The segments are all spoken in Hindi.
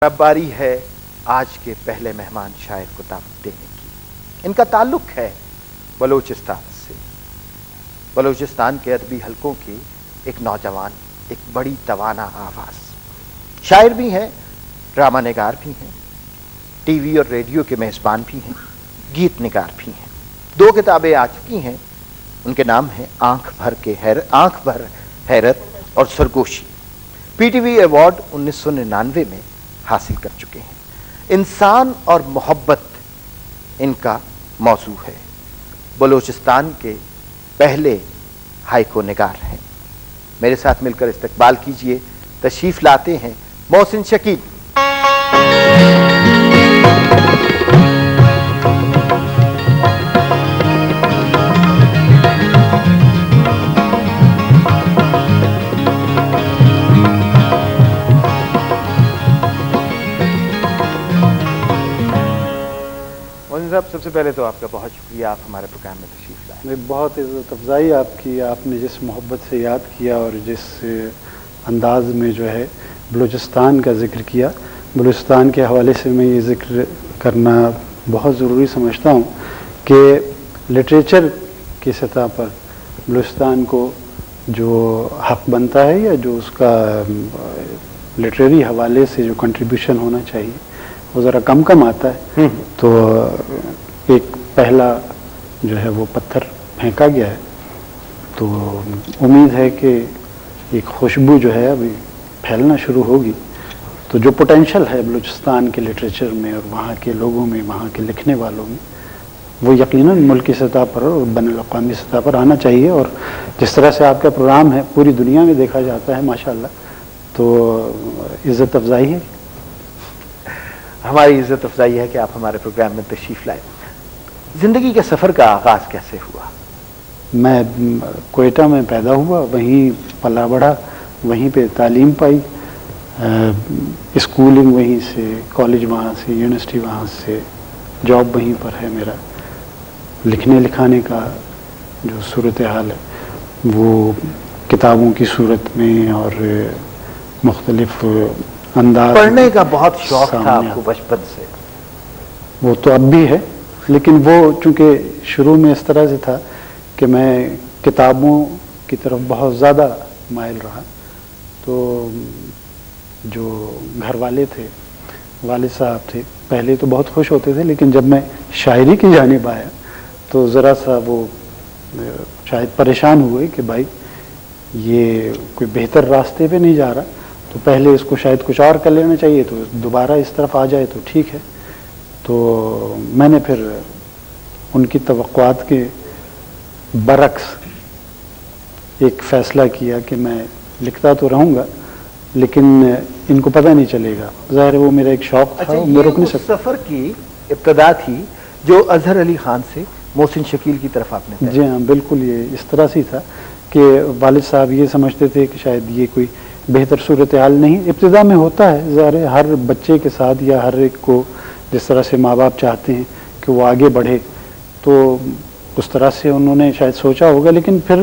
अब बारी है आज के पहले मेहमान शायर को दावत देने की। इनका ताल्लुक है बलूचिस्तान से। बलूचिस्तान के अदबी हलकों की एक नौजवान, एक बड़ी तवाना आवाज़। शायर भी हैं, ड्रामा निगार भी हैं, टीवी और रेडियो के मेज़बान भी हैं, गीत निगार भी हैं। 2 किताबें आ चुकी हैं। उनके नाम हैं आंख भर हैरत और सरगोशी। पीटीवी अवार्ड 1999 में हासिल कर चुके हैं। इंसान और मोहब्बत इनका मौजू है। बलूचिस्तान के पहले हाइको निगार हैं। मेरे साथ मिलकर इस्तकबाल कीजिए। तशरीफ लाते हैं मोहसिन शकील। साहब, सबसे पहले तो आपका बहुत शुक्रिया, आप हमारे प्रोग्राम में तशरीफ लाए। बहुत इज़्ज़त अफ़ज़ाई आपकी, आपने जिस मोहब्बत से याद किया और जिस अंदाज में जो है बलूचिस्तान का ज़िक्र किया, बलूचिस्तान के हवाले से मैं ये ज़िक्र करना बहुत ज़रूरी समझता हूँ कि लिटरेचर की सतह पर बलूचिस्तान को जो हक़ बनता है या जो उसका लिटरेरी हवाले से जो कंट्रीब्यूशन होना चाहिए वो ज़रा कम आता है। तो एक पहला जो है वो पत्थर फेंका गया है। तो उम्मीद है कि एक खुशबू जो है अभी फैलना शुरू होगी। तो जो पोटेंशियल है बलूचिस्तान के लिटरेचर में और वहाँ के लोगों में, वहाँ के लिखने वालों में, वो यकीनन मुल्क की सतह पर और बैनुल-अक़वामी सतह पर आना चाहिए। और जिस तरह से आपका प्रोग्राम है पूरी दुनिया में देखा जाता है माशाअल्लाह, तो इज़्ज़त अफ़ज़ाई है। हमारी इज़्ज़त अफ़ज़ाई है कि आप हमारे प्रोग्राम में तशरीफ़ लाए। ज़िंदगी के सफ़र का आगाज़ कैसे हुआ? मैं कोयटा में पैदा हुआ, वहीं पला बढ़ा, वहीं पे तालीम पाई, स्कूलिंग वहीं से, कॉलेज वहाँ से, यूनिवर्सिटी वहाँ से, जॉब वहीं पर है मेरा। लिखने लिखाने का जो सूरत हाल है वो किताबों की सूरत में और मुख्तलिफ अंदाज। पढ़ने का बहुत शौक था आपको बचपन से? वो तो अब भी है, लेकिन वो चूँकि शुरू में इस तरह से था कि मैं किताबों की तरफ बहुत ज़्यादा माइल रहा। तो जो घर वाले थे, वालिद साहब थे, पहले तो बहुत खुश होते थे, लेकिन जब मैं शायरी की जानिब आया तो ज़रा सा वो शायद परेशान हुए कि भाई ये कोई बेहतर रास्ते पे नहीं जा रहा, तो पहले इसको शायद कुछ और कर लेना चाहिए, तो दोबारा इस तरफ आ जाए तो ठीक है। तो मैंने फिर उनकी तवक्कुआत के बरक्स एक फ़ैसला किया कि मैं लिखता तो रहूँगा, लेकिन इनको पता नहीं चलेगा। ज़ाहिर है वो मेरा एक शौक़ था। अच्छा, मैं रुक नहीं सकता। सफ़र की इब्तदा थी जो अज़हर अली ख़ान से मोहसिन शकील की तरफ आपने? जी हाँ, बिल्कुल ये इस तरह से था कि वालिद साहब ये समझते थे कि शायद ये कोई बेहतर सूरत हाल नहीं। इब्तिदा में होता है, ज़ाहिर है हर बच्चे के साथ या हर एक को जिस तरह से माँ बाप चाहते हैं कि वो आगे बढ़े, तो उस तरह से उन्होंने शायद सोचा होगा। लेकिन फिर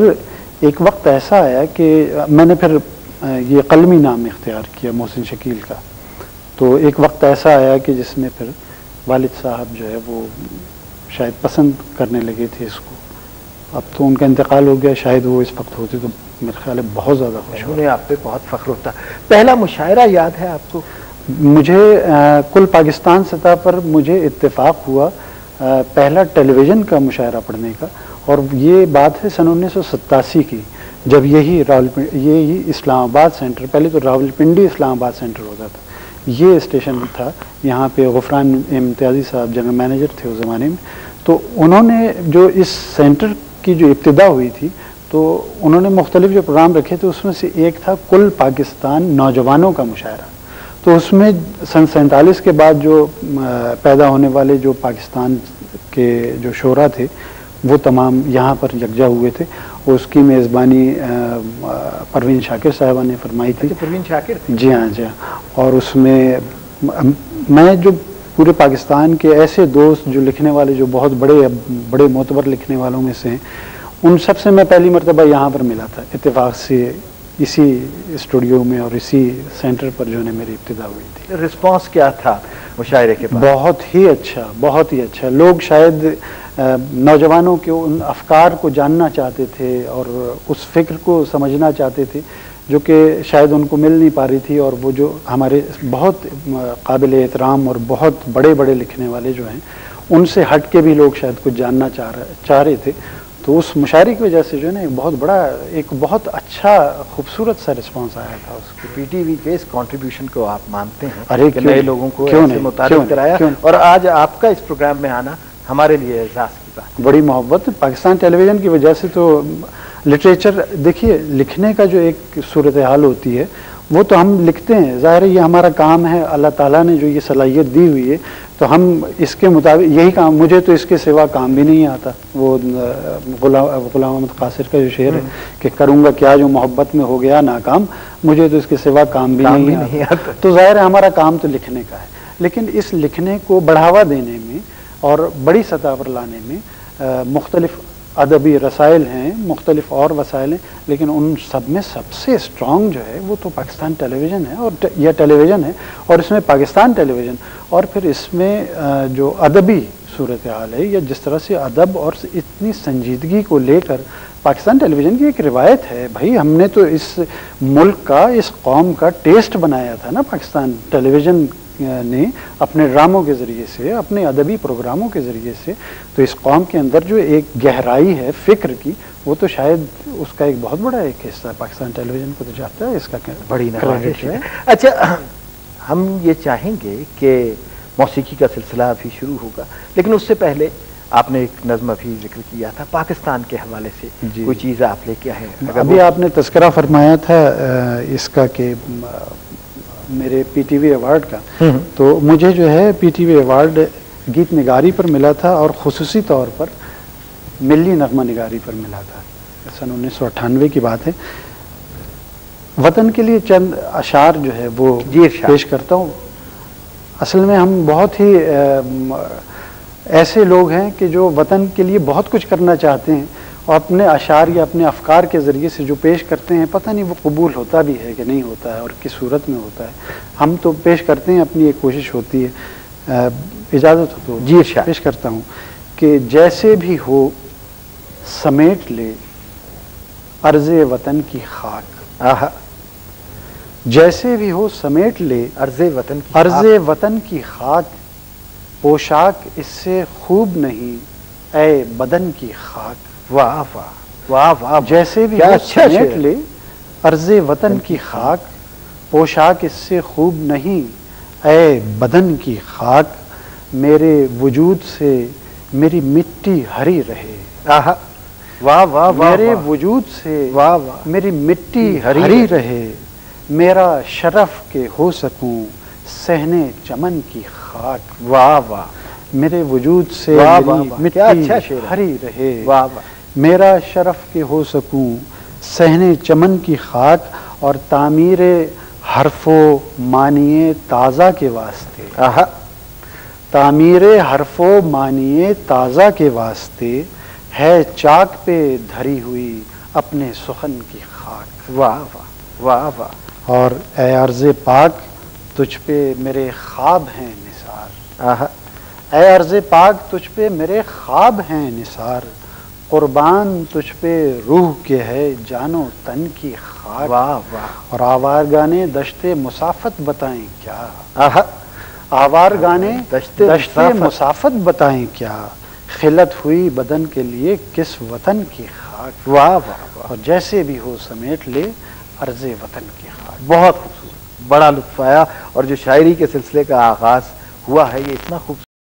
एक वक्त ऐसा आया कि मैंने फिर ये कलमी नाम इख्तियार किया मोहसिन शकील का। तो एक वक्त ऐसा आया कि जिसमें फिर वालिद साहब जो है वो शायद पसंद करने लगे थे इसको। अब तो उनका इंतकाल हो गया, शायद वो इस वक्त होते तो मेरे ख्याल है बहुत ज़्यादा खुश होने आप पे बहुत फ़ख्र होता। पहला मुशायरा याद है आपको? मुझे कुल पाकिस्तान सतह पर मुझे इत्तेफाक हुआ पहला टेलीविज़न का मुशायरा पढ़ने का, और ये बात है सन 1987 की, जब यही इस्लामाबाद सेंटर, पहले तो रावलपिंडी इस्लामाबाद सेंटर होता था, ये स्टेशन था। यहाँ पे गुफरान इम्तियाज़ी साहब जनरल मैनेजर थे उस ज़माने में। तो उन्होंने जो इस सेंटर की जो इब्तिदा हुई थी, तो उन्होंने मुख्तलिफ जो प्रोग्राम रखे थे, उसमें से एक था कुल पाकिस्तान नौजवानों का मुशायरा। तो उसमें सन 47 के बाद जो पैदा होने वाले जो पाकिस्तान के जो शोरा थे वो तमाम यहाँ पर यकजा हुए थे। उसकी मेज़बानी परवीन शाकिर साहिबा ने फरमाई थी। परवीन शाकिर? जी हाँ, जी हाँ। और उसमें मैं जो पूरे पाकिस्तान के ऐसे दोस्त जो लिखने वाले, जो बहुत बड़े मोतबर लिखने वालों में से हैं, उन सब से मैं पहली मरतबा यहाँ पर मिला था। इत्तेफाक से इसी स्टूडियो में और इसी सेंटर पर जो है मेरी इब्तिदा हुई थी। रिस्पांस क्या था मुशायरे के बाद? बहुत ही अच्छा, बहुत ही अच्छा। लोग शायद नौजवानों के उन अफकार को जानना चाहते थे और उस फिक्र को समझना चाहते थे जो कि शायद उनको मिल नहीं पा रही थी, और वो जो हमारे बहुत काबिल एहतराम और बहुत बड़े बड़े लिखने वाले जो हैं उनसे हट के भी लोग शायद कुछ जानना चाह रहे थे। तो उस मुशायरे की वजह से जो है ना एक बहुत अच्छा खूबसूरत सा रिस्पांस आया था उसके। पीटीवी के इस कंट्रीब्यूशन को आप मानते हैं? अरे कि नए लोगों को ऐसे मुतारिफ कराया और आज आपका इस प्रोग्राम में आना हमारे लिए एजाज की बात। बड़ी मोहब्बत। पाकिस्तान टेलीविज़न की वजह से तो लिटरेचर, देखिए लिखने का जो एक सूरत हाल होती है वो तो हम लिखते हैं, ज़ाहिर है ये हमारा काम है, अल्लाह ताला ने जो ये सलाहियत दी हुई है तो हम इसके मुताबिक यही काम, मुझे तो इसके सिवा काम भी नहीं आता। वो गुलाम अहमद कासिर का जो शेर है कि करूँगा क्या जो मोहब्बत में हो गया नाकाम, मुझे तो इसके सिवा काम भी नहीं आता। तो ज़ाहिर है हमारा काम तो लिखने का है, लेकिन इस लिखने को बढ़ावा देने में और बड़ी सतह पर लाने में मुख्तलिफ अदबी रसाइल हैं, मुख्तलिफ और वसाइल हैं, लेकिन उन सब में सबसे स्ट्रॉन्ग जो है वो तो पाकिस्तान टेलीविज़न है और यह टेलीविज़न है, और इसमें पाकिस्तान टेलीविज़न, और फिर इसमें जो अदबी सूरत हाल है या जिस तरह से अदब और इतनी संजीदगी को लेकर पाकिस्तान टेलीविज़न की एक रिवायत है। भाई हमने तो इस मुल्क का, इस कौम का टेस्ट बनाया था ना पाकिस्तान टेलीविज़न ने अपने ड्रामों के ज़रिए से, अपने अदबी प्रोग्रामों के ज़रिए से। तो इस कौम के अंदर जो एक गहराई है फ़िक्र की, वो तो शायद उसका एक बहुत बड़ा एक हिस्सा पाकिस्तान टेलीविज़न को तो जाता है, इसका बड़ी क्रेडिट है। अच्छा, हम ये चाहेंगे कि मौसीकी का सिलसिला अभी शुरू होगा, लेकिन उससे पहले आपने एक नज़्म अभी जिक्र किया था पाकिस्तान के हवाले से, कोई चीज़ आप लेके आए? अभी आपने तज़किरा फरमाया था इसका कि मेरे पीटीवी अवार्ड का, तो मुझे जो है पीटीवी अवार्ड गीत निगारी पर मिला था और ख़ुसूसी तौर पर मिली नगमा निगारी पर मिला था। सन 1998 की बात है। वतन के लिए चंद अशार जो है वो पेश करता हूँ। असल में हम बहुत ही ऐसे लोग हैं कि जो वतन के लिए बहुत कुछ करना चाहते हैं और अपने अशार या अपने अफकार के ज़रिए से जो पेश करते हैं, पता नहीं वो कबूल होता भी है कि नहीं होता है और किस सूरत में होता है। हम तो पेश करते हैं, अपनी एक कोशिश होती है। इजाज़त हो तो जी पेश करता हूँ कि जैसे भी हो समेट ले अर्ज़े वतन की खाक। जैसे भी हो समेट ले अर्ज़े वतन की खाक, पोशाक इससे खूब नहीं ऐ बदन की खाक। वाह वाह वाह वाह। जैसे भी हो समेट ले अर्ज़े वतन की खाक, पोशाक इससे खूब नहीं ऐ बदन की खाक, मेरे वजूद से मेरी मिट्टी हरी रहे। वाह वाह वाह। मेरे वजूद से वाह वाह मेरी मिट्टी हरी रहे, मेरा शरफ के हो सकूं सहने चमन की खाक। वाह वाह। मेरे वजूद से मेरी मिट्टी हरी रहे, वाह वाह, मेरा शरफ के हो सकूं सहने चमन की खाक, और तामीरे हरफो मानिए ताज़ा के वास्ते। तामीरे हरफो मानिए ताज़ा के वास्ते, है चाक पे धरी हुई अपने सुखन की खाक। वाह वाह वाह वाह। और ए अर्ज़े पाक तुझ पे मेरे ख्वाब हैं निसार। ए अर्ज़े पाक तुझ पे मेरे ख्वाब हैं निसार, कुर्बान तुझ पे रूह के है जानो तन की खाक। वाह वाह। और आवारगाने दश्ते मुसाफत बताएं क्या। आवारगाने दश्ते मुसाफत बताएं क्या, खिलत हुई बदन के लिए किस वतन की खाक। वाह वाह। और जैसे भी हो समेट ले अर्ज़े वतन की खाक। बहुत खूबसूरत, बड़ा लुत्फ़ आया। और जो शायरी के सिलसिले का आगाज़ हुआ है ये इतना खूबसूरत